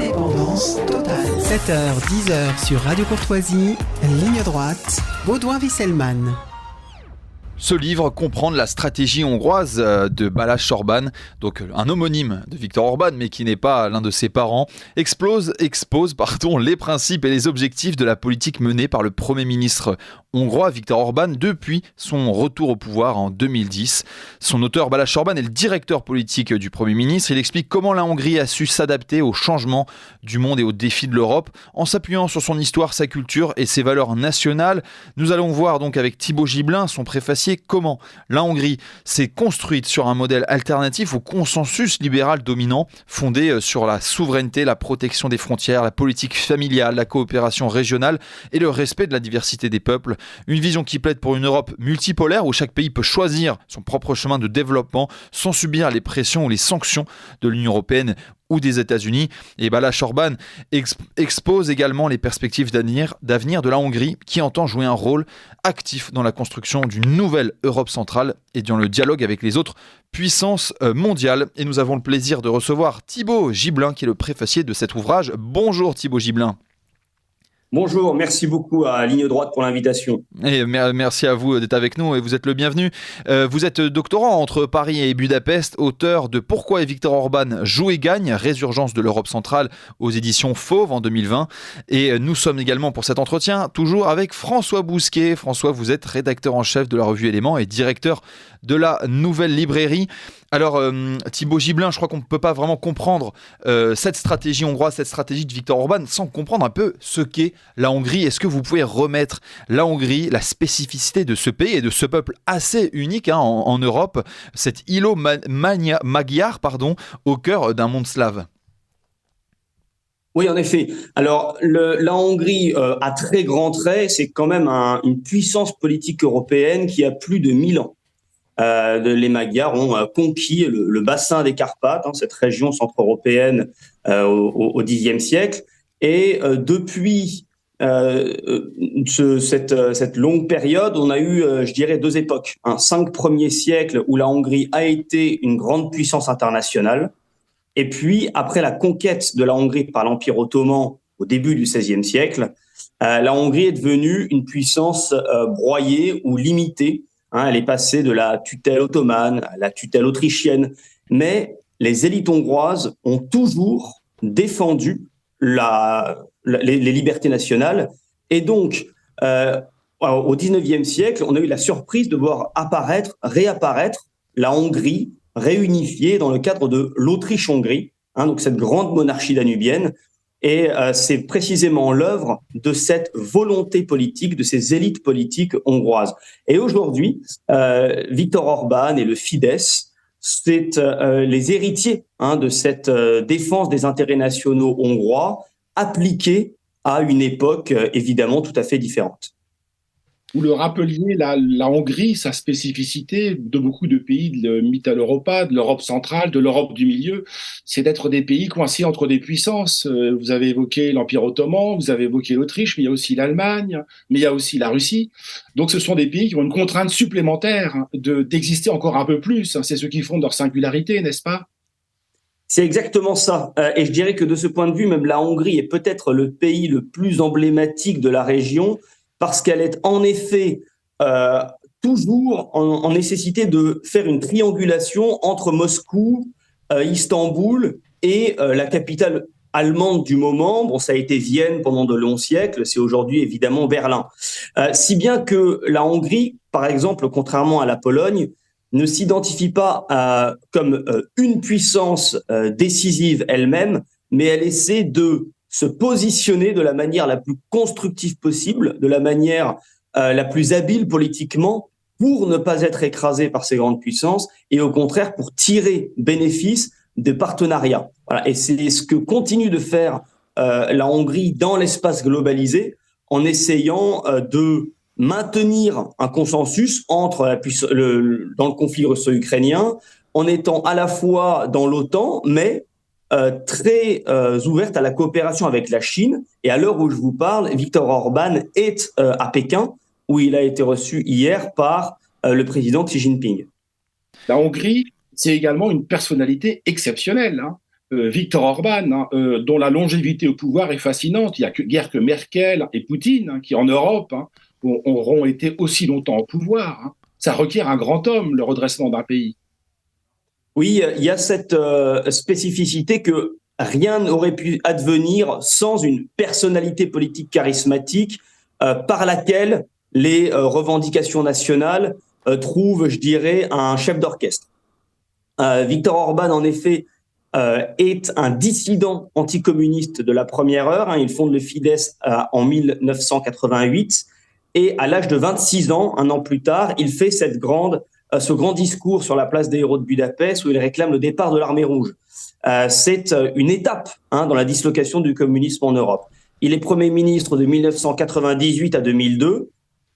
Indépendance totale. 7h, 10h sur Radio Courtoisie, ligne droite, Baudouin-Wisselman. Ce livre comprend la stratégie hongroise de Balázs Orbán, donc un homonyme de Viktor Orbán, mais qui n'est pas l'un de ses parents, expose les principes et les objectifs de la politique menée par le Premier ministre hongrois Viktor Orbán depuis son retour au pouvoir en 2010. Son auteur Balázs Orbán est le directeur politique du Premier ministre. Il explique comment la Hongrie a su s'adapter aux changements du monde et aux défis de l'Europe en s'appuyant sur son histoire, sa culture et ses valeurs nationales. Nous allons voir donc avec Thibaut Gibelin, son préfacier, comment la Hongrie s'est construite sur un modèle alternatif au consensus libéral dominant, fondé sur la souveraineté, la protection des frontières, la politique familiale, la coopération régionale et le respect de la diversité des peuples. Une vision qui plaide pour une Europe multipolaire où chaque pays peut choisir son propre chemin de développement sans subir les pressions ou les sanctions de l'Union européenne ou des États-Unis. Et Balázs Orbán expose également les perspectives d'avenir de la Hongrie qui entend jouer un rôle actif dans la construction d'une nouvelle Europe centrale et dans le dialogue avec les autres puissances mondiales. Et nous avons le plaisir de recevoir Thibaut Gibelin qui est le préfacier de cet ouvrage. Bonjour Thibaut Gibelin. Bonjour, merci beaucoup à Ligne Droite pour l'invitation. Et merci à vous d'être avec nous et vous êtes le bienvenu. Vous êtes doctorant entre Paris et Budapest, auteur de Pourquoi Viktor Orbán joue et gagne, résurgence de l'Europe centrale aux éditions Fauve en 2020. Et nous sommes également pour cet entretien toujours avec François Bousquet. François, vous êtes rédacteur en chef de la revue Éléments et directeur de la Nouvelle Librairie. Alors Thibaut Gibelin, je crois qu'on ne peut pas vraiment comprendre cette stratégie hongroise, cette stratégie de Viktor Orbán sans comprendre un peu ce qu'est la Hongrie. Est-ce que vous pouvez remettre la Hongrie, la spécificité de ce pays et de ce peuple assez unique en Europe, cet îlot magyar, au cœur d'un monde slave? Oui, en effet. Alors, la Hongrie, à très grands traits, c'est quand même une puissance politique européenne qui a plus de 1000 ans. Les Magyars ont conquis le bassin des Carpates, cette région centre-européenne au Xe siècle. Et depuis cette longue période, on a eu, je dirais, deux époques. 5 premiers siècles où la Hongrie a été une grande puissance internationale. Et puis, après la conquête de la Hongrie par l'Empire ottoman au début du XVIe siècle, la Hongrie est devenue une puissance broyée ou limitée. Elle est passée de la tutelle ottomane à la tutelle autrichienne. Mais les élites hongroises ont toujours défendu les libertés nationales. Et donc, au XIXe siècle, on a eu la surprise de voir réapparaître la Hongrie réunifiée dans le cadre de l'Autriche-Hongrie, donc cette grande monarchie danubienne. Et c'est précisément l'œuvre de cette volonté politique, de ces élites politiques hongroises. Et aujourd'hui, Viktor Orbán et le Fidesz, c'est les héritiers de cette défense des intérêts nationaux hongrois, appliquée à une époque évidemment tout à fait différente. Vous le rappeliez, la Hongrie, sa spécificité de beaucoup de pays de Mitteleuropa, de l'Europe centrale, de l'Europe du milieu, c'est d'être des pays coincés entre des puissances. Vous avez évoqué l'Empire ottoman, vous avez évoqué l'Autriche, mais il y a aussi l'Allemagne, mais il y a aussi la Russie. Donc ce sont des pays qui ont une contrainte supplémentaire d'exister encore un peu plus. C'est ce qui fonde leur singularité, n'est-ce pas ? C'est exactement ça. Et je dirais que de ce point de vue, même la Hongrie est peut-être le pays le plus emblématique de la région, parce qu'elle est en effet toujours en nécessité de faire une triangulation entre Moscou, Istanbul et la capitale allemande du moment. Bon, ça a été Vienne pendant de longs siècles, c'est aujourd'hui évidemment Berlin. Si bien que la Hongrie, par exemple, contrairement à la Pologne, ne s'identifie pas comme une puissance décisive elle-même, mais elle essaie de se positionner de la manière la plus constructive possible, de la manière la plus habile politiquement, pour ne pas être écrasée par ces grandes puissances et au contraire pour tirer bénéfice des partenariats. Voilà. Et c'est ce que continue de faire la Hongrie dans l'espace globalisé en essayant de maintenir un consensus dans le conflit russo-ukrainien, en étant à la fois dans l'OTAN, mais très ouverte à la coopération avec la Chine. Et à l'heure où je vous parle, Viktor Orbán est à Pékin, où il a été reçu hier par le président Xi Jinping. La Hongrie, c'est également une personnalité exceptionnelle. Viktor Orban, dont la longévité au pouvoir est fascinante. Il n'y a guère que Merkel et Poutine qui, en Europe, auront été aussi longtemps au pouvoir. Ça requiert un grand homme, le redressement d'un pays. Oui, il y a cette spécificité que rien n'aurait pu advenir sans une personnalité politique charismatique par laquelle les revendications nationales trouvent, je dirais, un chef d'orchestre. Viktor Orban, en effet, est un dissident anticommuniste de la première heure. Il fonde le Fidesz en 1988 et à l'âge de 26 ans, un an plus tard, il fait ce grand discours sur la place des Héros de Budapest où il réclame le départ de l'armée rouge. C'est une étape dans la dislocation du communisme en Europe. Il est Premier ministre de 1998 à 2002.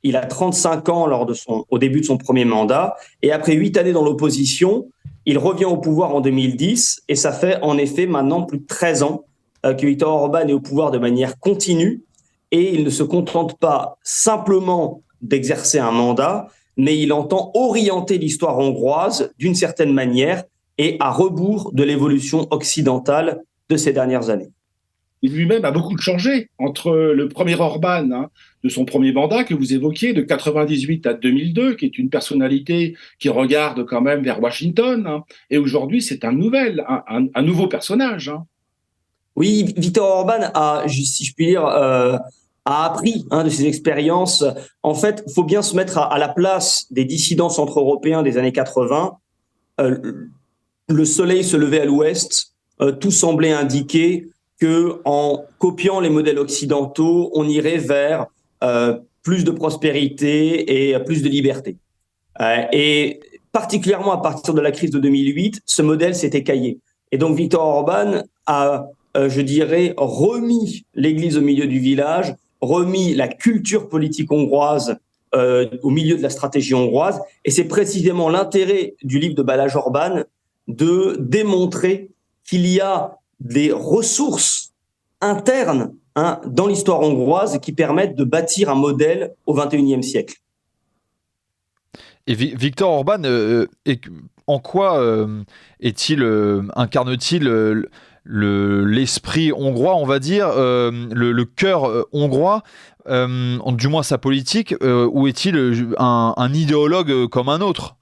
Il a 35 ans au début de son premier mandat. Et après 8 années dans l'opposition, il revient au pouvoir en 2010. Et ça fait en effet maintenant plus de 13 ans que Viktor Orban est au pouvoir de manière continue. Et il ne se contente pas simplement d'exercer un mandat, mais il entend orienter l'histoire hongroise d'une certaine manière et à rebours de l'évolution occidentale de ces dernières années. Il lui-même a beaucoup changé entre le premier Orban de son premier mandat que vous évoquiez, de 98 à 2002, qui est une personnalité qui regarde quand même vers Washington, et aujourd'hui c'est un nouveau personnage. Oui, Viktor Orban a, si je puis dire, a appris de ses expériences. En fait, il faut bien se mettre à la place des dissidents centre-européens des années 80. Le soleil se levait à l'ouest, tout semblait indiquer que en copiant les modèles occidentaux, on irait vers plus de prospérité et plus de liberté. Et particulièrement à partir de la crise de 2008, ce modèle s'est écaillé. Et donc Viktor Orban a, je dirais, remis l'église au milieu du village, remis la culture politique hongroise au milieu de la stratégie hongroise. Et c'est précisément l'intérêt du livre de Balázs Orbán de démontrer qu'il y a des ressources internes dans l'histoire hongroise qui permettent de bâtir un modèle au XXIe siècle. Et Viktor Orban, en quoi incarne-t-il l'esprit hongrois, on va dire, le cœur hongrois, du moins sa politique, ou est-il un idéologue comme un autre ?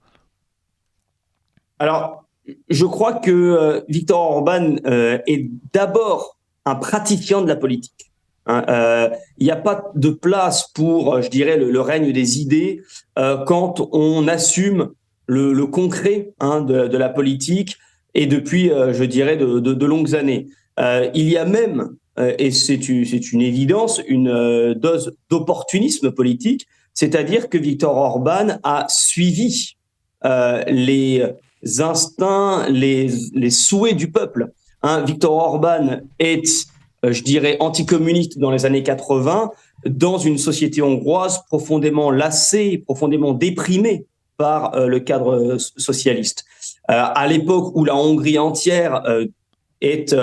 Alors, je crois que Viktor Orban est d'abord un pratiquant de la politique. Il n'y a pas de place pour, je dirais, le règne des idées quand on assume le concret de la politique et depuis, je dirais, de longues années. Il y a même, et c'est une évidence, une dose d'opportunisme politique, c'est-à-dire que Viktor Orban a suivi les instincts, les souhaits du peuple. Viktor Orban est, je dirais, anticommuniste dans les années 80, dans une société hongroise profondément lassée, profondément déprimée par le cadre socialiste. À l'époque où la Hongrie entière est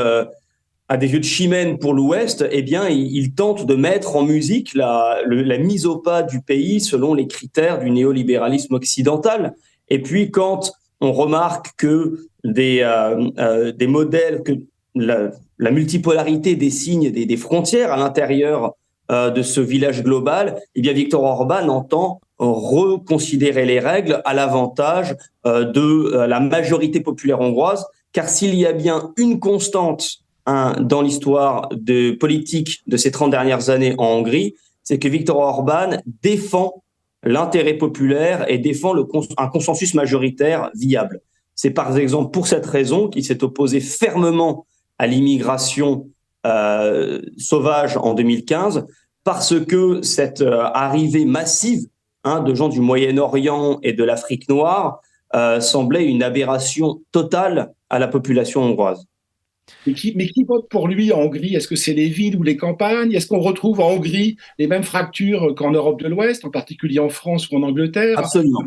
à des yeux de chimène pour l'Ouest, eh bien, il tente de mettre en musique la mise au pas du pays selon les critères du néolibéralisme occidental. Et puis, quand on remarque que des modèles, que la multipolarité des signes des frontières à l'intérieur de ce village global, eh bien Viktor Orban entend reconsidérer les règles à l'avantage de la majorité populaire hongroise, car s'il y a bien une constante dans l'histoire politique de ces 30 dernières années en Hongrie, c'est que Viktor Orban défend l'intérêt populaire et défend un consensus majoritaire viable. C'est par exemple pour cette raison qu'il s'est opposé fermement à l'immigration sauvage en 2015, parce que cette arrivée massive de gens du Moyen-Orient et de l'Afrique noire semblait une aberration totale à la population hongroise. Mais qui vote pour lui en Hongrie ? Est-ce que c'est les villes ou les campagnes ? Est-ce qu'on retrouve en Hongrie les mêmes fractures qu'en Europe de l'Ouest, en particulier en France ou en Angleterre ? Absolument.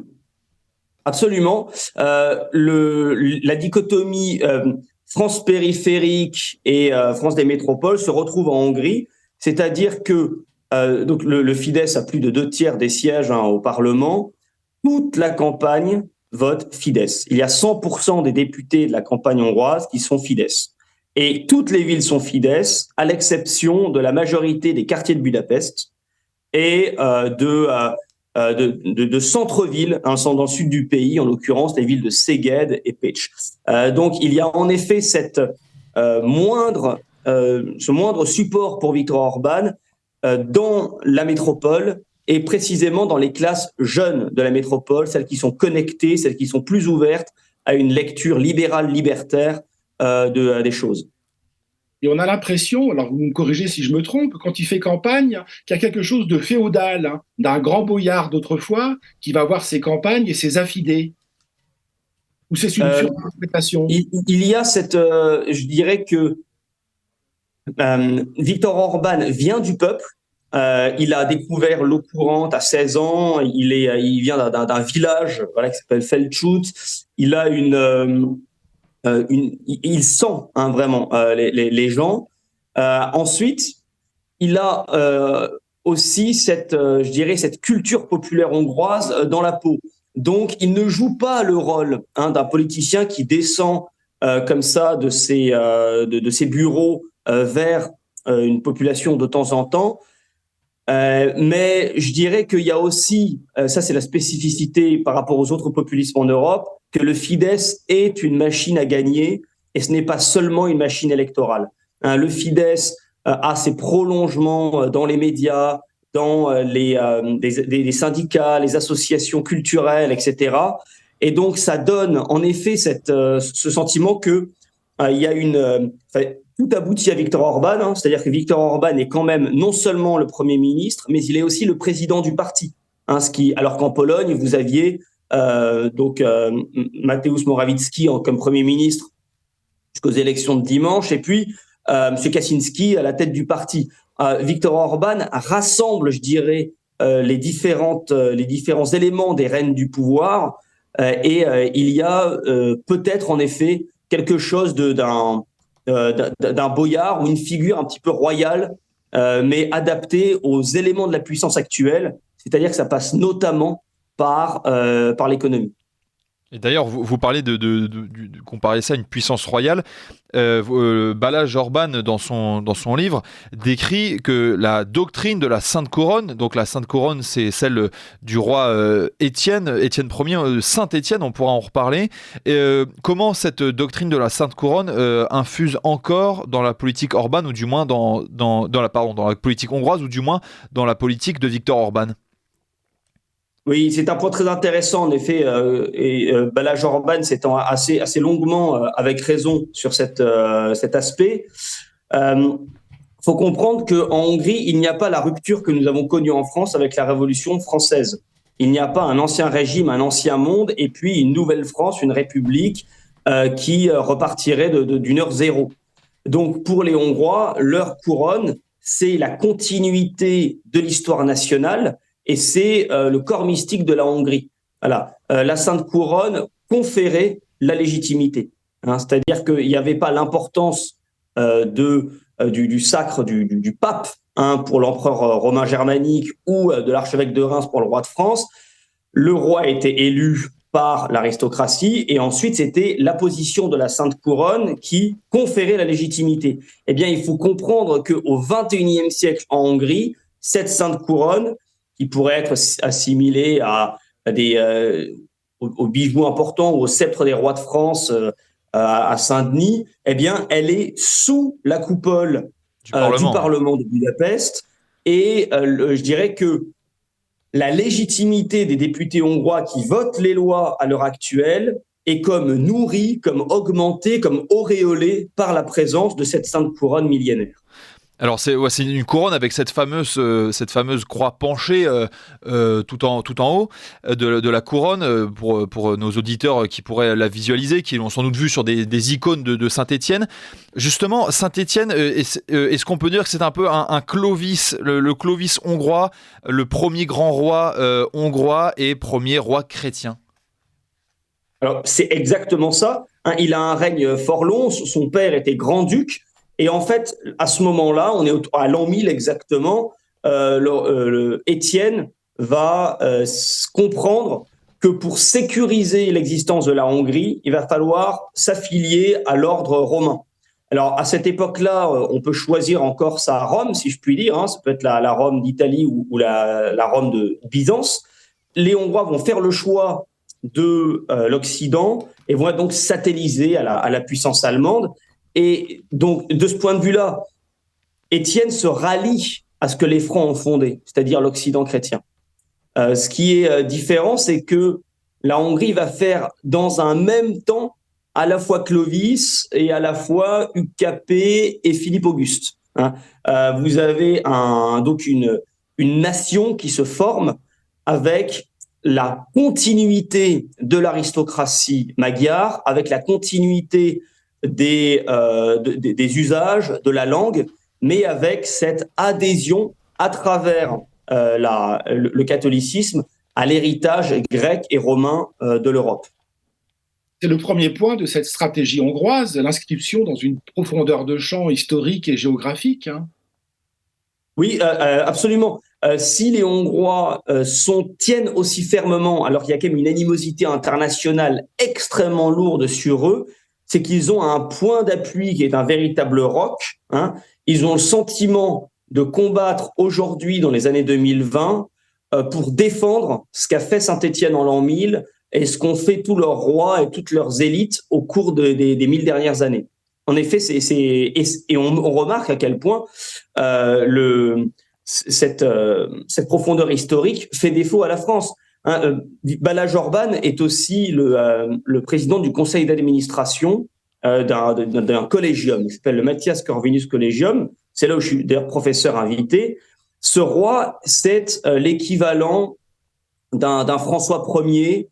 Absolument. La dichotomie France périphérique et France des métropoles se retrouve en Hongrie, c'est-à-dire que donc le Fidesz a plus de 2/3 des sièges au Parlement. Toute la campagne vote Fidesz. Il y a 100% des députés de la campagne hongroise qui sont Fidesz. Et toutes les villes sont Fidesz, à l'exception de la majorité des quartiers de Budapest et de centre-villes, hein, dans le sud du pays, en l'occurrence les villes de Szeged et Pécs. Donc il y a en effet ce moindre support pour Viktor Orban dans la métropole et précisément dans les classes jeunes de la métropole, celles qui sont connectées, celles qui sont plus ouvertes à une lecture libérale, libertaire des choses. Et on a l'impression, alors vous me corrigez si je me trompe, quand il fait campagne, qu'il y a quelque chose de féodal, hein, d'un grand boyard d'autrefois, qui va avoir ses campagnes et ses affidés. Ou c'est une surinterprétation? Il y a je dirais que Viktor Orban vient du peuple. Il a découvert l'eau courante à 16 ans. Il vient d'un village, voilà, qui s'appelle Feldschutz. Il a il sent, hein, vraiment les gens. Ensuite, il a aussi je dirais, cette culture populaire hongroise dans la peau. Donc, il ne joue pas le rôle, hein, d'un politicien qui descend comme ça de ses bureaux vers une population de temps en temps. Mais je dirais qu'il y a aussi, ça c'est la spécificité par rapport aux autres populismes en Europe, que le Fidesz est une machine à gagner et ce n'est pas seulement une machine électorale. Hein, le Fidesz a ses prolongements dans les médias, dans les syndicats, les associations culturelles, etc. Et donc ça donne en effet ce sentiment que il y a tout aboutit à Viktor Orban, hein, c'est-à-dire que Viktor Orban est quand même non seulement le Premier ministre, mais il est aussi le président du parti. Hein, alors qu'en Pologne, vous aviez Mateusz Morawiecki comme Premier ministre jusqu'aux élections de dimanche, et puis M. Kaczynski à la tête du parti. Viktor Orban rassemble, je dirais, les différents éléments des rênes du pouvoir, et il y a peut-être en effet quelque chose d'un boyard ou une figure un petit peu royale, mais adaptée aux éléments de la puissance actuelle, c'est-à-dire que ça passe notamment par l'économie. Et d'ailleurs, vous parlez de comparer ça à une puissance royale. Balázs Orbán, dans son livre, décrit que la doctrine de la Sainte Couronne, donc la Sainte Couronne, c'est celle du roi Étienne Ier, Saint Étienne, on pourra en reparler. Comment cette doctrine de la Sainte Couronne infuse encore dans la politique Orbán, ou du moins dans la politique hongroise, ou du moins dans la politique de Viktor Orbán? Oui, c'est un point très intéressant, en effet, Balázs Orbán s'étend assez longuement, avec raison, sur cet aspect. Faut comprendre qu'en Hongrie, il n'y a pas la rupture que nous avons connue en France avec la Révolution française. Il n'y a pas un ancien régime, un ancien monde, et puis une nouvelle France, une république qui repartirait d'une heure zéro. Donc, pour les Hongrois, leur couronne, c'est la continuité de l'histoire nationale, et c'est le corps mystique de la Hongrie. Voilà. La Sainte Couronne conférait la légitimité. Hein, c'est-à-dire qu'il n'y avait pas l'importance du sacre du pape, hein, pour l'empereur romain germanique, ou de l'archevêque de Reims pour le roi de France. Le roi était élu par l'aristocratie, et ensuite c'était l'apposition de la Sainte Couronne qui conférait la légitimité. Eh bien, il faut comprendre qu'au XXIe siècle en Hongrie, cette Sainte Couronne, qui pourrait être assimilée aux bijoux importants ou au sceptre des rois de France à Saint-Denis, eh bien, elle est sous la coupole du Parlement de Budapest. Et je dirais que la légitimité des députés hongrois qui votent les lois à l'heure actuelle est comme nourrie, comme augmentée, comme auréolée par la présence de cette Sainte Couronne millénaire. Alors c'est une couronne avec cette fameuse croix penchée tout en haut de la couronne, pour nos auditeurs qui pourraient la visualiser, qui l'ont sans doute vu sur des icônes de Saint-Étienne. Justement, Saint-Étienne, est-ce qu'on peut dire que c'est un peu un Clovis, le Clovis hongrois, le premier grand roi hongrois et premier roi chrétien? Alors c'est exactement ça. Hein, il a un règne fort long, son père était grand-duc. Et en fait, à ce moment-là, on est à l'an 1000 exactement, Étienne va comprendre que pour sécuriser l'existence de la Hongrie, il va falloir s'affilier à l'ordre romain. Alors, à cette époque-là, on peut choisir encore sa Rome, si je puis dire. Hein. Ça peut être la Rome d'Italie ou la Rome de Byzance. Les Hongrois vont faire le choix de l'Occident et vont être donc satellisés à la puissance allemande. Et donc, de ce point de vue-là, Étienne se rallie à ce que les Francs ont fondé, c'est-à-dire l'Occident chrétien. Ce qui est différent, c'est que la Hongrie va faire dans un même temps à la fois Clovis et à la fois Hugues Capet et Philippe Auguste. Hein. Vous avez donc une nation qui se forme avec la continuité de l'aristocratie magyare, avec la continuité des usages, de la langue, mais avec cette adhésion à travers le catholicisme à l'héritage grec et romain de l'Europe. C'est le premier point de cette stratégie hongroise, l'inscription dans une profondeur de champ historique et géographique. Hein. Oui, absolument. Si les Hongrois tiennent aussi fermement, alors qu'il y a quand même une animosité internationale extrêmement lourde sur eux, c'est qu'ils ont un point d'appui qui est un véritable roc. Hein. Ils ont le sentiment de combattre aujourd'hui, dans les années 2020, pour défendre ce qu'a fait Saint-Étienne en l'an 1000 et ce qu'ont fait tous leurs rois et toutes leurs élites au cours des 1000 dernières années. En effet, et on remarque à quel point cette profondeur historique fait défaut à la France. Hein, Balázs Orbán est aussi le président du conseil d'administration d'un collégium qui s'appelle le Matthias Corvinus Collegium. C'est là où je suis d'ailleurs professeur invité. Ce roi, c'est l'équivalent d'un François Ier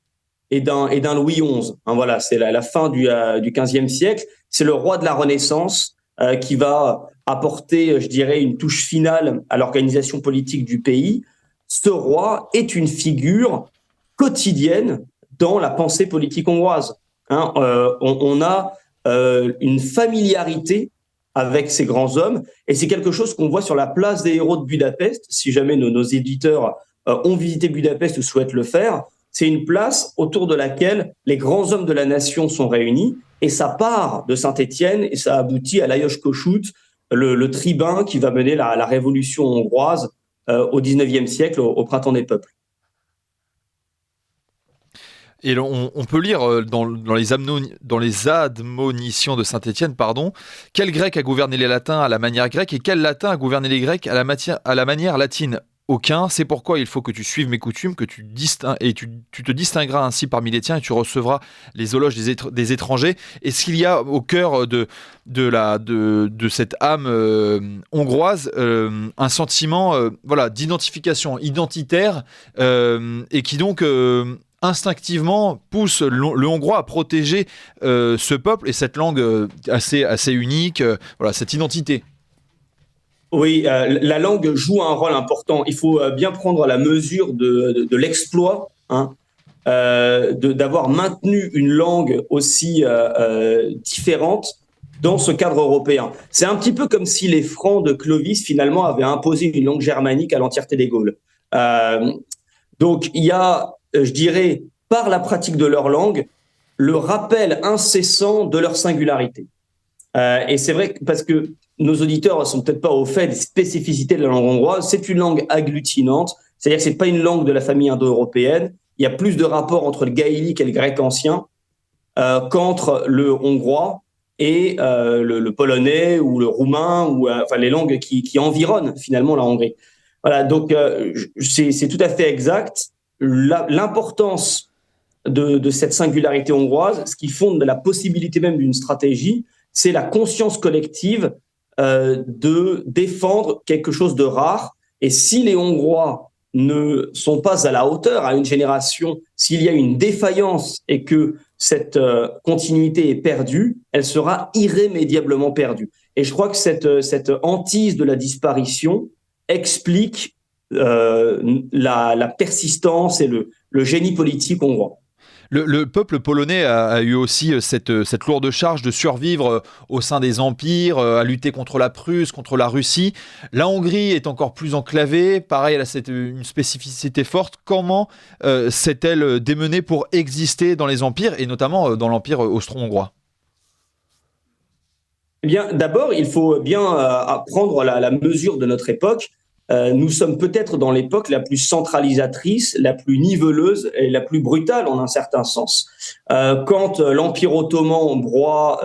et d'un Louis XI. Hein, voilà, c'est la fin du XVe siècle. C'est le roi de la Renaissance qui va apporter, je dirais, une touche finale à l'organisation politique du pays. Ce roi est une figure quotidienne dans la pensée politique hongroise. Hein, on a une familiarité avec ces grands hommes, et c'est quelque chose qu'on voit sur la place des héros de Budapest. Si jamais nos éditeurs ont visité Budapest ou souhaitent le faire, c'est une place autour de laquelle les grands hommes de la nation sont réunis, et ça part de Saint-Étienne et ça aboutit à Lajos Kossuth, le tribun qui va mener la révolution hongroise au XIXe siècle, au printemps des peuples. Et on peut lire dans les admonitions de Saint-Étienne, quel grec a gouverné les latins à la manière grecque et quel latin a gouverné les grecs à la manière latine. Aucun. C'est pourquoi il faut que tu suives mes coutumes, que tu te distingueras ainsi parmi les tiens et tu recevras les éloges des étrangers. Est-ce qu'il y a au cœur de cette âme hongroise un sentiment d'identification identitaire et qui donc instinctivement pousse le hongrois à protéger ce peuple et cette langue assez unique, cette identité? Oui, la langue joue un rôle important. Il faut bien prendre la mesure de l'exploit, hein, d'avoir maintenu une langue aussi différente dans ce cadre européen. C'est un petit peu comme si les Francs de Clovis, finalement, avaient imposé une langue germanique à l'entièreté des Gaules. Donc, il y a, je dirais, par la pratique de leur langue, le rappel incessant de leur singularité. Et c'est vrai que, parce que nos auditeurs ne sont peut-être pas au fait des spécificités de la langue hongroise, c'est une langue agglutinante, c'est-à-dire que ce n'est pas une langue de la famille indo-européenne. Il y a plus de rapports entre le gaélique et le grec ancien qu'entre le hongrois et le polonais ou le roumain, ou les langues qui environnent finalement la Hongrie. Voilà, donc c'est tout à fait exact. L'importance de cette singularité hongroise, ce qui fonde la possibilité même d'une stratégie, c'est la conscience collective de défendre quelque chose de rare. Et si les Hongrois ne sont pas à la hauteur, à une génération, s'il y a une défaillance et que cette continuité est perdue, elle sera irrémédiablement perdue. Et je crois que cette hantise de la disparition explique la persistance et le génie politique hongrois. Le peuple polonais a eu aussi cette lourde charge de survivre au sein des empires, à lutter contre la Prusse, contre la Russie. La Hongrie est encore plus enclavée. Pareil, elle a une spécificité forte. Comment s'est-elle démenée pour exister dans les empires, et notamment dans l'empire austro-hongrois ? Eh bien, d'abord, il faut bien prendre la mesure de notre époque. Nous sommes peut-être dans l'époque la plus centralisatrice, la plus niveleuse et la plus brutale en un certain sens. Quand l'Empire ottoman broie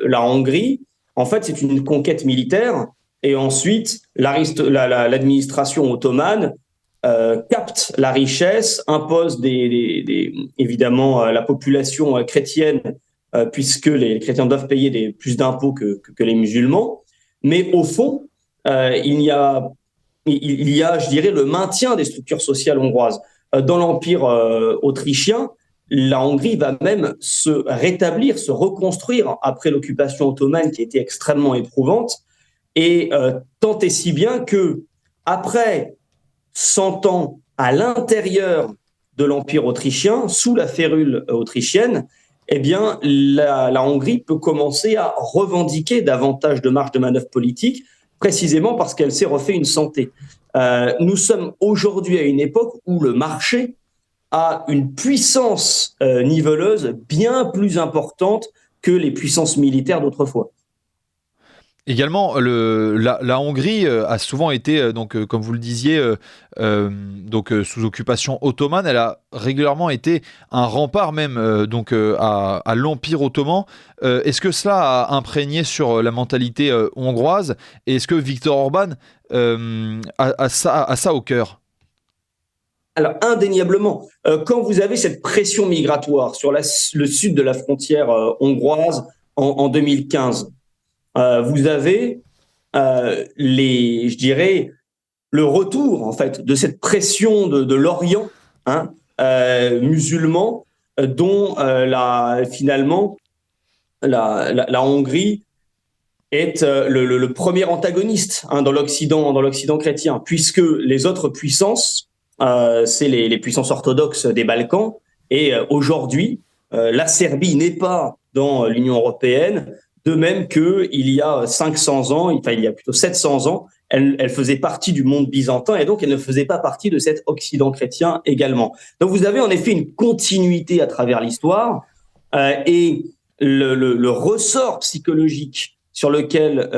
la Hongrie, en fait, c'est une conquête militaire et ensuite l'administration ottomane capte la richesse, impose évidemment la population chrétienne, puisque les chrétiens doivent payer plus d'impôts que les musulmans. Mais au fond, il y a, je dirais, le maintien des structures sociales hongroises. Dans l'Empire autrichien, la Hongrie va même se rétablir, se reconstruire après l'occupation ottomane qui était extrêmement éprouvante. Et tant et si bien que, après 100 ans à l'intérieur de l'Empire autrichien, sous la férule autrichienne, eh bien, la Hongrie peut commencer à revendiquer davantage de marge de manœuvre politique, précisément parce qu'elle s'est refait une santé. Nous sommes aujourd'hui à une époque où le marché a une puissance niveleuse bien plus importante que les puissances militaires d'autrefois. Également, la Hongrie a souvent été, comme vous le disiez, sous occupation ottomane. Elle a régulièrement été un rempart même à l'Empire ottoman. Est-ce que cela a imprégné sur la mentalité hongroise? Et est-ce que Viktor Orban a ça au cœur? Alors, indéniablement, quand vous avez cette pression migratoire sur le sud de la frontière hongroise en 2015, vous avez je dirais, le retour en fait de cette pression de l'Orient musulman, dont finalement la Hongrie est le premier antagoniste dans l'Occident chrétien, puisque les autres puissances, c'est les puissances orthodoxes des Balkans, et aujourd'hui, la Serbie n'est pas dans l'Union européenne. De même qu'il y a 500 ans, il y a plutôt 700 ans, elle faisait partie du monde byzantin et donc elle ne faisait pas partie de cet Occident chrétien également. Donc vous avez en effet une continuité à travers l'histoire et le ressort psychologique sur lequel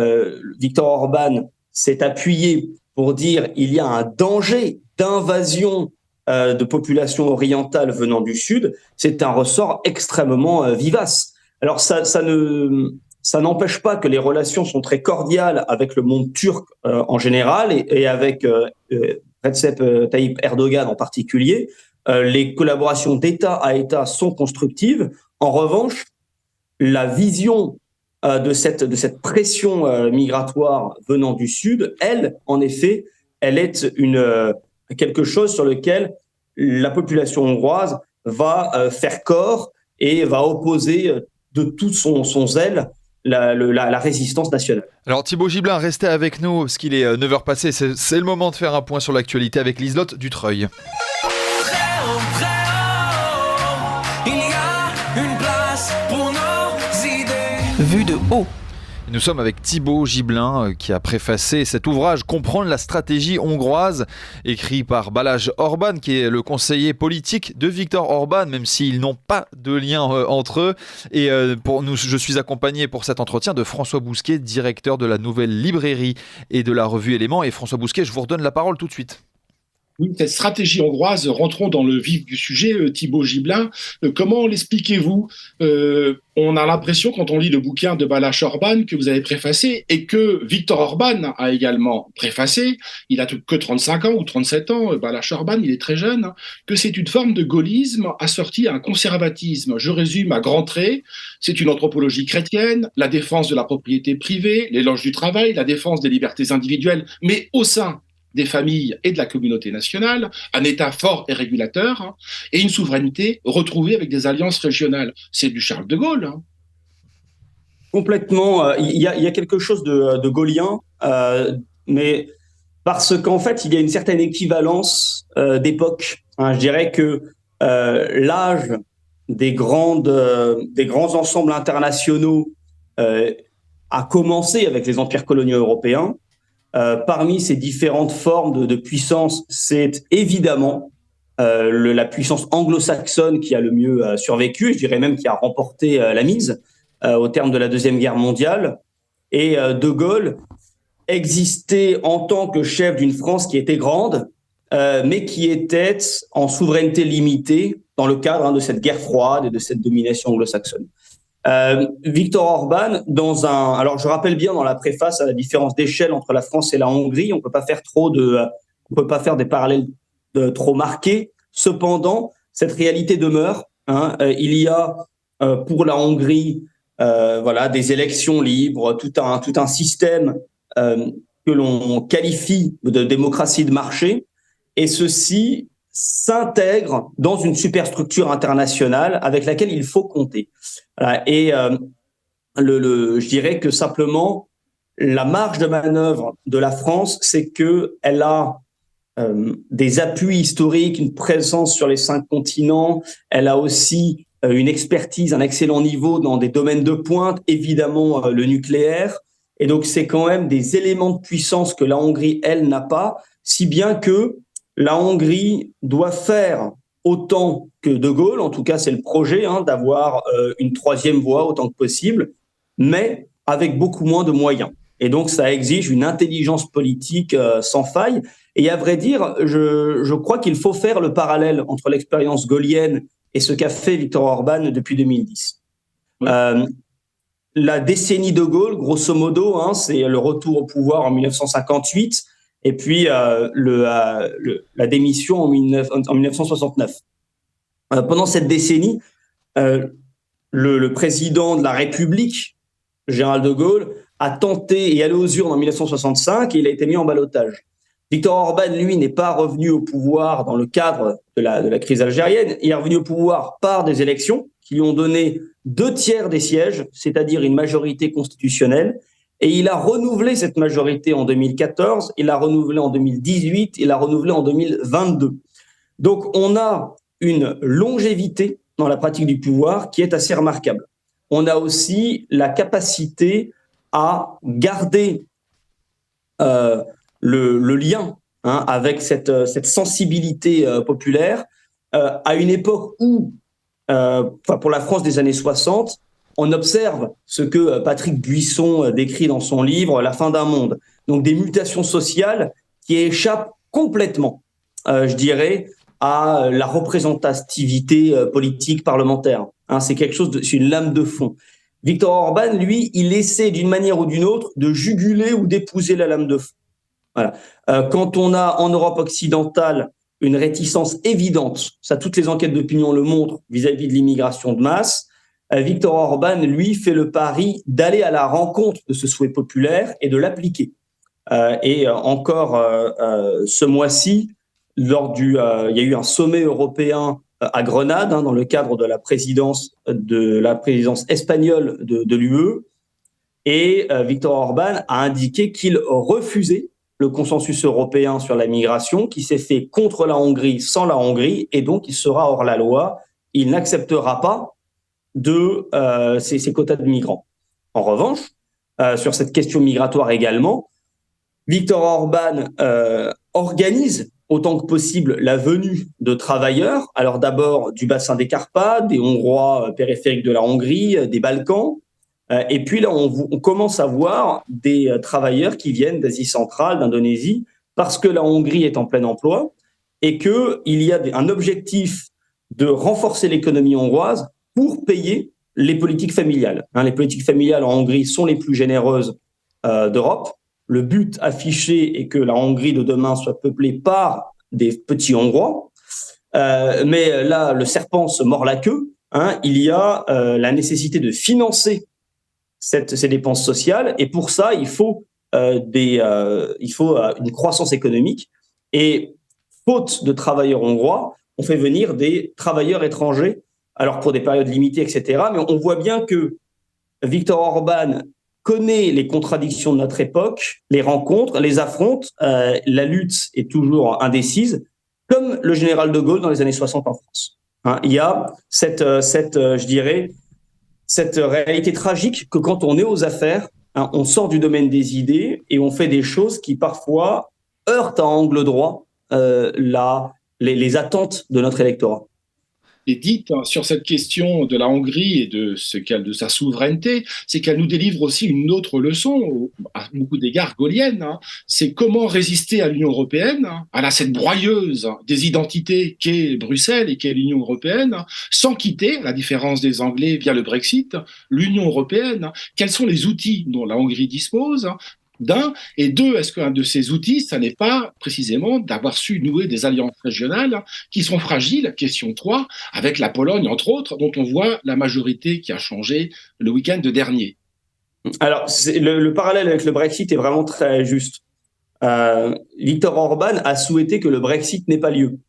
Viktor Orban s'est appuyé pour dire il y a un danger d'invasion de populations orientales venant du sud, c'est un ressort extrêmement vivace. Alors ça n'empêche pas que les relations sont très cordiales avec le monde turc en général et avec Recep Tayyip Erdogan en particulier. Les collaborations d'État à État sont constructives. En revanche, la vision de cette pression migratoire venant du Sud, elle, en effet, elle est quelque chose sur lequel la population hongroise va faire corps et va opposer de tout son zèle la résistance nationale. Alors Thibaut Giblin, restez avec nous parce qu'il est 9h passé, c'est le moment de faire un point sur l'actualité avec Liselotte Dutreuil. Vue de haut. Nous sommes avec Thibaut Giblin qui a préfacé cet ouvrage « Comprendre la stratégie hongroise » écrit par Balázs Orbán, qui est le conseiller politique de Viktor Orban, même s'ils n'ont pas de lien entre eux. Et je suis accompagné pour cet entretien de François Bousquet, directeur de la Nouvelle Librairie et de la revue Éléments. Et François Bousquet, je vous redonne la parole tout de suite. Oui, cette stratégie hongroise, rentrons dans le vif du sujet, Thibaut Giblin. Comment l'expliquez-vous ? On a l'impression, quand on lit le bouquin de Balázs Orbán que vous avez préfacé, et que Viktor Orban a également préfacé, il a que 35 ans ou 37 ans, Balázs Orbán, il est très jeune, que c'est une forme de gaullisme assortie à un conservatisme. Je résume à grands traits, c'est une anthropologie chrétienne, la défense de la propriété privée, l'éloge du travail, la défense des libertés individuelles, mais au sein des familles et de la communauté nationale, un État fort et régulateur, et une souveraineté retrouvée avec des alliances régionales. C'est du Charles de Gaulle. Complètement. Il y a quelque chose de gaullien, mais parce qu'en fait, il y a une certaine équivalence d'époque. Je dirais que l'âge des grands ensembles internationaux a commencé avec les empires coloniaux européens. Parmi ces différentes formes de puissance, c'est évidemment la puissance anglo-saxonne qui a le mieux survécu, et je dirais même qui a remporté la mise au terme de la Deuxième Guerre mondiale. Et De Gaulle existait en tant que chef d'une France qui était grande, mais qui était en souveraineté limitée dans le cadre de cette guerre froide et de cette domination anglo-saxonne. Viktor Orban, alors je rappelle bien dans la préface à la différence d'échelle entre la France et la Hongrie, on peut pas faire des parallèles trop marqués. Cependant, cette réalité demeure. Il y a pour la Hongrie, des élections libres, tout un système que l'on qualifie de démocratie de marché, et ceci s'intègre dans une superstructure internationale avec laquelle il faut compter. Voilà. Et je dirais que simplement la marge de manœuvre de la France, c'est qu'elle a des appuis historiques, une présence sur les 5 continents. Elle a aussi une expertise, un excellent niveau dans des domaines de pointe, évidemment le nucléaire. Et donc, c'est quand même des éléments de puissance que la Hongrie, elle, n'a pas, si bien que la Hongrie doit faire autant que De Gaulle, en tout cas c'est le projet, d'avoir une 3e voie autant que possible, mais avec beaucoup moins de moyens. Et donc ça exige une intelligence politique sans faille. Et à vrai dire, je crois qu'il faut faire le parallèle entre l'expérience gaullienne et ce qu'a fait Viktor Orban depuis 2010. Oui. La décennie De Gaulle, grosso modo, c'est le retour au pouvoir en 1958, et puis la démission en 1969. Pendant cette décennie, le président de la République, général de Gaulle, a tenté et allé aux urnes en 1965 et il a été mis en ballottage. Viktor Orban, lui, n'est pas revenu au pouvoir dans le cadre de la crise algérienne. Il est revenu au pouvoir par des élections qui lui ont donné 2/3 des sièges, c'est-à-dire une majorité constitutionnelle. Et il a renouvelé cette majorité en 2014, il l'a renouvelée en 2018, il l'a renouvelée en 2022. Donc, on a une longévité dans la pratique du pouvoir qui est assez remarquable. On a aussi la capacité à garder le lien avec cette sensibilité populaire à une époque où, pour la France des années 60, on observe ce que Patrick Buisson décrit dans son livre « La fin d'un monde ». Donc des mutations sociales qui échappent complètement, je dirais, à la représentativité politique parlementaire. C'est quelque chose, c'est une lame de fond. Viktor Orban, lui, il essaie d'une manière ou d'une autre de juguler ou d'épouser la lame de fond. Voilà. Quand on a en Europe occidentale une réticence évidente, ça toutes les enquêtes d'opinion le montrent, vis-à-vis de l'immigration de masse, Viktor Orban, lui, fait le pari d'aller à la rencontre de ce souhait populaire et de l'appliquer. Et encore ce mois-ci, il y a eu un sommet européen à Grenade, dans le cadre de la présidence espagnole de l'UE, et Viktor Orban a indiqué qu'il refusait le consensus européen sur la migration, qui s'est fait contre la Hongrie, sans la Hongrie, et donc il sera hors la loi. Il n'acceptera pas de ces quotas de migrants. En revanche, sur cette question migratoire également, Viktor Orban organise autant que possible la venue de travailleurs, alors d'abord du bassin des Carpates, des Hongrois périphériques de la Hongrie, des Balkans, et puis là on commence à voir des travailleurs qui viennent d'Asie centrale, d'Indonésie, parce que la Hongrie est en plein emploi et qu'il y a un objectif de renforcer l'économie hongroise pour payer les politiques familiales. Les politiques familiales en Hongrie sont les plus généreuses d'Europe. Le but affiché est que la Hongrie de demain soit peuplée par des petits Hongrois. Mais là, le serpent se mord la queue. Il y a la nécessité de financer ces dépenses sociales. Et pour ça, il faut une croissance économique. Et faute de travailleurs hongrois, on fait venir des travailleurs étrangers, alors pour des périodes limitées, etc. Mais on voit bien que Viktor Orban connaît les contradictions de notre époque, les rencontre, les affronte. La lutte est toujours indécise, comme le général de Gaulle dans les années 60 en France. Il y a cette réalité tragique que quand on est aux affaires, on sort du domaine des idées et on fait des choses qui parfois heurtent à angle droit les attentes de notre électorat. est dite sur cette question de la Hongrie et de de sa souveraineté, c'est qu'elle nous délivre aussi une autre leçon, à beaucoup d'égards gaullienne. C'est comment résister à l'Union européenne, à cette broyeuse des identités qu'est Bruxelles et qu'est l'Union européenne, sans quitter, à la différence des Anglais via le Brexit, l'Union européenne. Quels sont les outils dont la Hongrie dispose? D'un, et deux, est-ce qu'un de ces outils, ça n'est pas précisément d'avoir su nouer des alliances régionales qui sont fragiles, question 3, avec la Pologne, entre autres, dont on voit la majorité qui a changé le week-end dernier. Alors, le parallèle avec le Brexit est vraiment très juste. Viktor Orban a souhaité que le Brexit n'ait pas lieu,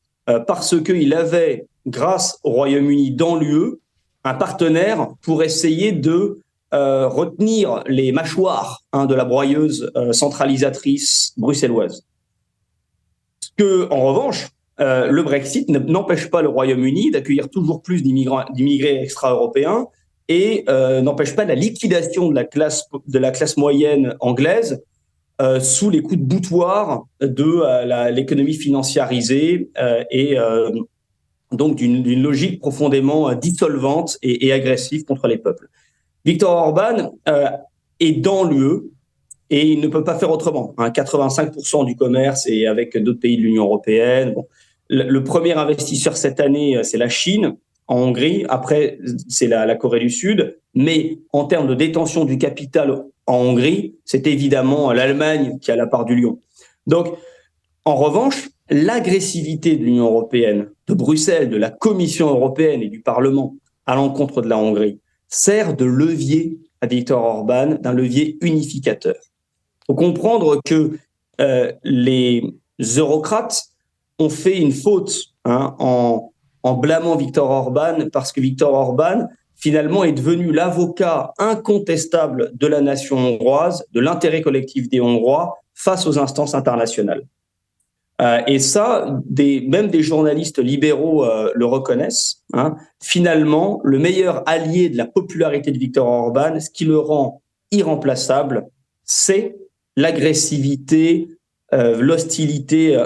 parce qu'il avait, grâce au Royaume-Uni dans l'UE, un partenaire pour essayer de retenir les mâchoires de la broyeuse centralisatrice bruxelloise. En revanche, le Brexit n'empêche pas le Royaume-Uni d'accueillir toujours plus d'immigrés extra-europééens et n'empêche pas la liquidation de la classe moyenne anglaise sous les coups de boutoir de l'économie financiarisée et donc d'une logique profondément dissolvante et agressive contre les peuples. Viktor Orban est dans l'UE et il ne peut pas faire autrement. 85% du commerce est avec d'autres pays de l'Union européenne. Bon. Le premier investisseur cette année, c'est la Chine en Hongrie. Après, c'est la Corée du Sud. Mais en termes de détention du capital en Hongrie, c'est évidemment l'Allemagne qui a la part du lion. Donc, en revanche, l'agressivité de l'Union européenne, de Bruxelles, de la Commission européenne et du Parlement à l'encontre de la Hongrie sert de levier à Viktor Orban, d'un levier unificateur. Il faut comprendre que les eurocrates ont fait une faute en blâmant Viktor Orban parce que Viktor Orban, finalement, est devenu l'avocat incontestable de la nation hongroise, de l'intérêt collectif des Hongrois face aux instances internationales. Et ça, même des journalistes libéraux le reconnaissent. Finalement, le meilleur allié de la popularité de Viktor Orban, ce qui le rend irremplaçable, c'est l'agressivité, l'hostilité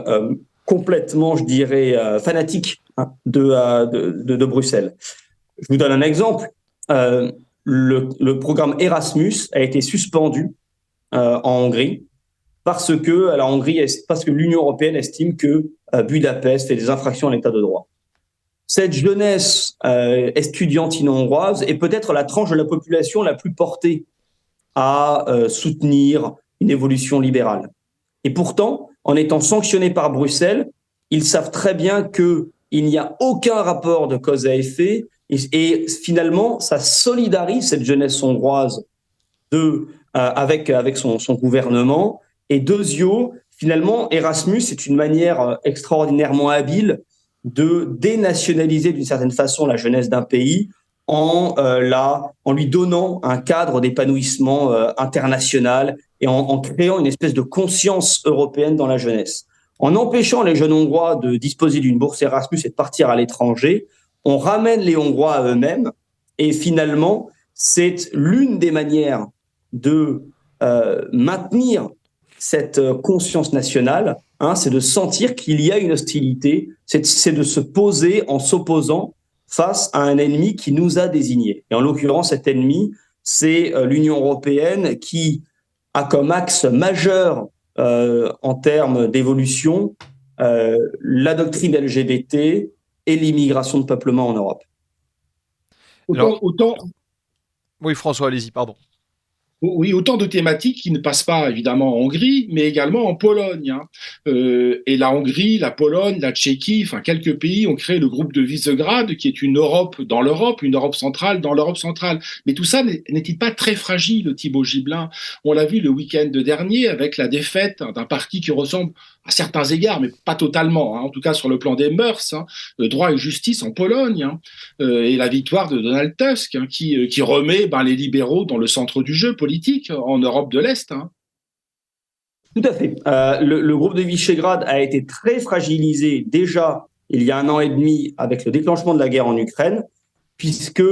complètement, je dirais, fanatique de Bruxelles. Je vous donne un exemple. Le programme Erasmus a été suspendu en Hongrie parce que l'Union européenne estime que Budapest fait des infractions à l'état de droit. Cette jeunesse estudiantine hongroise est peut-être la tranche de la population la plus portée à soutenir une évolution libérale. Et pourtant, en étant sanctionnés par Bruxelles, ils savent très bien qu'il n'y a aucun rapport de cause à effet et finalement, ça solidarise cette jeunesse hongroise avec son gouvernement. Et deuxièmement, finalement, Erasmus est une manière extraordinairement habile de dénationaliser d'une certaine façon la jeunesse d'un pays en lui donnant un cadre d'épanouissement international et en créant une espèce de conscience européenne dans la jeunesse. En empêchant les jeunes Hongrois de disposer d'une bourse Erasmus et de partir à l'étranger, on ramène les Hongrois à eux-mêmes et finalement, c'est l'une des manières de maintenir cette conscience nationale, c'est de sentir qu'il y a une hostilité, c'est de se poser en s'opposant face à un ennemi qui nous a désignés. Et en l'occurrence, cet ennemi, c'est l'Union européenne qui a comme axe majeur en termes d'évolution la doctrine LGBT et l'immigration de peuplement en Europe. Oui, François, allez-y, pardon. Oui, autant de thématiques qui ne passent pas évidemment en Hongrie, mais également en Pologne. Et la Hongrie, la Pologne, la Tchéquie, enfin quelques pays ont créé le groupe de Visegrad, qui est une Europe dans l'Europe, une Europe centrale dans l'Europe centrale. Mais tout ça n'est-il pas très fragile, Thibaut Gibelin? On l'a vu le week-end dernier avec la défaite d'un parti qui ressemble à certains égards, mais pas totalement, en tout cas sur le plan des mœurs, droit et justice en Pologne, et la victoire de Donald Tusk, qui remet les libéraux dans le centre du jeu politique en Europe de l'Est. Tout à fait. Le groupe de Visegrad a été très fragilisé déjà il y a 1 an et demi avec le déclenchement de la guerre en Ukraine, puisque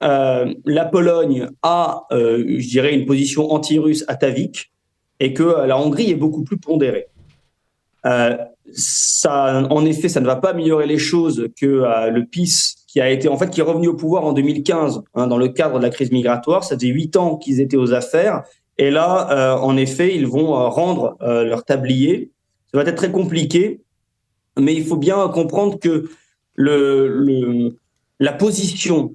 la Pologne a, je dirais, une position anti-russe atavique et que la Hongrie est beaucoup plus pondérée. En effet, ça ne va pas améliorer les choses que le PiS, qui est revenu au pouvoir en 2015, dans le cadre de la crise migratoire. Ça faisait 8 ans qu'ils étaient aux affaires. Et là, en effet, ils vont rendre leur tablier. Ça va être très compliqué, mais il faut bien comprendre que la position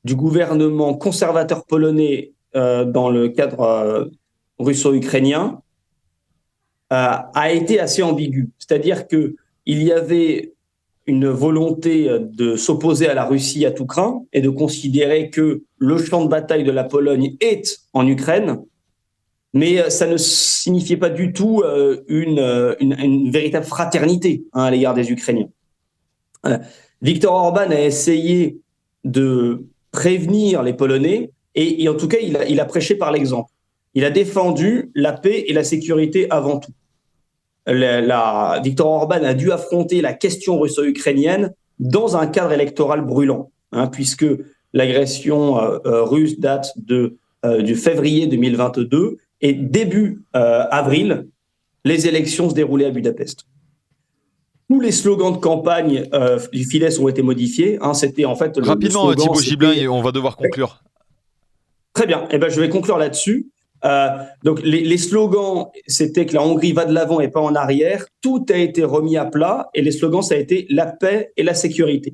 du gouvernement conservateur polonais dans le cadre russo-ukrainien a été assez ambiguë. C'est-à-dire qu'il y avait une volonté de s'opposer à la Russie à tout crin et de considérer que le champ de bataille de la Pologne est en Ukraine, mais ça ne signifiait pas du tout une véritable fraternité à l'égard des Ukrainiens. Viktor Orban a essayé de prévenir les Polonais et en tout cas, il a prêché par l'exemple. Il a défendu la paix et la sécurité avant tout. Viktor Orban a dû affronter la question russo-ukrainienne dans un cadre électoral brûlant, puisque l'agression russe date du février 2022 et début avril, les élections se déroulaient à Budapest. Tous les slogans de campagne du Fidesz ont été modifiés. C'était en fait rapidement, Thibaut Giblin, et on va devoir conclure. Très bien. Je vais conclure là-dessus. Donc les slogans, c'était que la Hongrie va de l'avant et pas en arrière. Tout a été remis à plat et les slogans, ça a été la paix et la sécurité.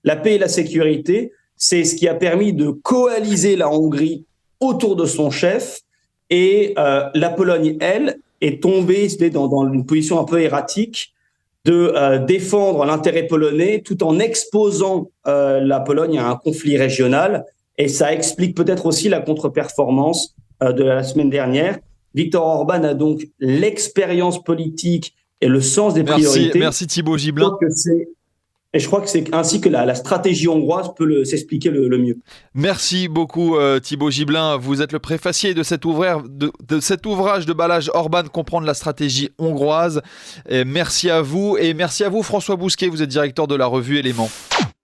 La paix et la sécurité, c'est ce qui a permis de coaliser la Hongrie autour de son chef et la Pologne, elle, est tombée dans une position un peu erratique de défendre l'intérêt polonais tout en exposant la Pologne à un conflit régional. Et ça explique peut-être aussi la contre-performance de la semaine dernière. Viktor Orban a donc l'expérience politique et le sens des priorités. Merci Thibaut Giblin. Et je crois que c'est ainsi que la stratégie hongroise peut s'expliquer le mieux. Merci beaucoup Thibaut Giblin. Vous êtes le préfacier de cet ouvrage de Balázs Orbán, comprendre la stratégie hongroise. Et merci à vous François Bousquet, vous êtes directeur de la revue Éléments.